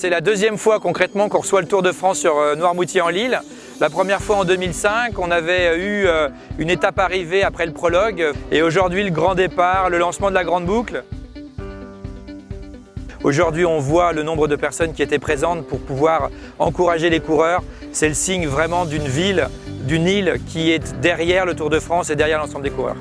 C'est la deuxième fois concrètement qu'on reçoit le Tour de France sur Noirmoutier-en-l'Île. La première fois en 2005, on avait eu une étape arrivée après le prologue et aujourd'hui le grand départ, le lancement de la grande boucle. Aujourd'hui, on voit le nombre de personnes qui étaient présentes pour pouvoir encourager les coureurs. C'est le signe vraiment d'une ville, d'une île qui est derrière le Tour de France et derrière l'ensemble des coureurs.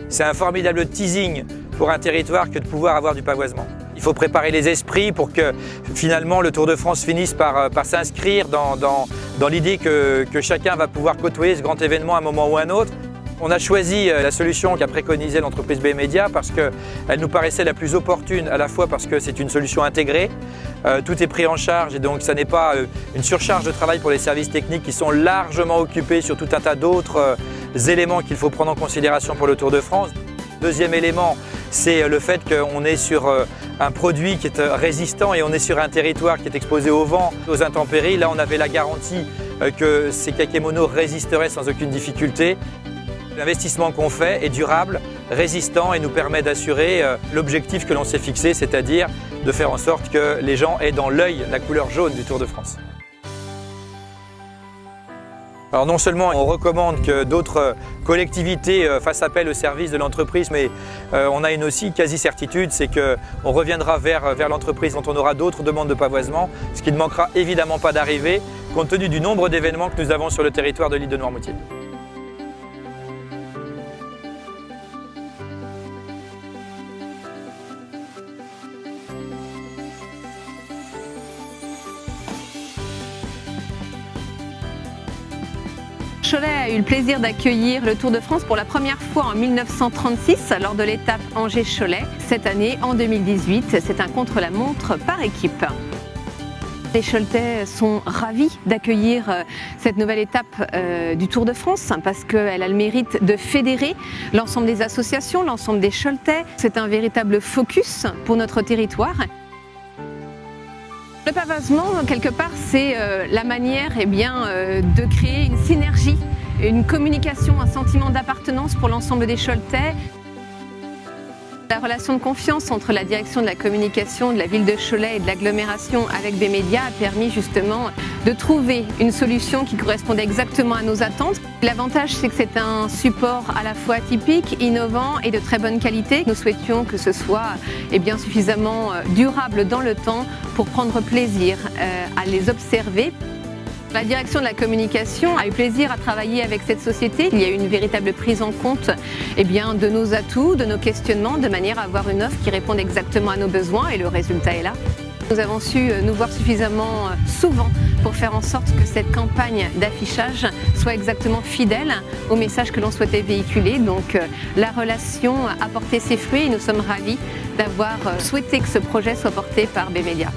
C'est un formidable teasing pour un territoire que de pouvoir avoir du pavoisement. Il faut préparer les esprits pour que finalement le Tour de France finisse par s'inscrire dans l'idée que chacun va pouvoir côtoyer ce grand événement à un moment ou à un autre. On a choisi la solution qu'a préconisée l'entreprise B-Media parce qu'elle nous paraissait la plus opportune, à la fois parce que c'est une solution intégrée, tout est pris en charge et donc ça n'est pas une surcharge de travail pour les services techniques qui sont largement occupés sur tout un tas d'autres éléments qu'il faut prendre en considération pour le Tour de France. Deuxième élément, c'est le fait qu'on est sur un produit qui est résistant et on est sur un territoire qui est exposé au vent, aux intempéries. Là, on avait la garantie que ces kakémonos résisteraient sans aucune difficulté. L'investissement qu'on fait est durable, résistant et nous permet d'assurer l'objectif que l'on s'est fixé, c'est-à-dire de faire en sorte que les gens aient dans l'œil la couleur jaune du Tour de France. Alors non seulement on recommande que d'autres collectivités fassent appel au service de l'entreprise, mais on a une aussi quasi-certitude, c'est qu'on reviendra vers l'entreprise quand on aura d'autres demandes de pavoisement, ce qui ne manquera évidemment pas d'arriver, compte tenu du nombre d'événements que nous avons sur le territoire de l'île de Noirmoutier. Cholet a eu le plaisir d'accueillir le Tour de France pour la première fois en 1936 lors de l'étape Angers-Cholet. Cette année, en 2018, c'est un contre-la-montre par équipe. Les Choletais sont ravis d'accueillir cette nouvelle étape du Tour de France parce qu'elle a le mérite de fédérer l'ensemble des associations, l'ensemble des Choletais. C'est un véritable focus pour notre territoire. Le pavoisement, quelque part, c'est la manière de créer une synergie, une communication, un sentiment d'appartenance pour l'ensemble des Choletais. La relation de confiance entre la direction de la communication de la ville de Cholet et de l'agglomération avec B-Media a permis justement de trouver une solution qui correspondait exactement à nos attentes. L'avantage, c'est que c'est un support à la fois atypique, innovant et de très bonne qualité. Nous souhaitions que ce soit suffisamment durable dans le temps pour prendre plaisir à les observer. La direction de la communication a eu plaisir à travailler avec cette société. Il y a eu une véritable prise en compte de nos atouts, de nos questionnements, de manière à avoir une offre qui réponde exactement à nos besoins et le résultat est là. Nous avons su nous voir suffisamment souvent pour faire en sorte que cette campagne d'affichage soit exactement fidèle au message que l'on souhaitait véhiculer. Donc la relation a porté ses fruits et nous sommes ravis d'avoir souhaité que ce projet soit porté par B-Media.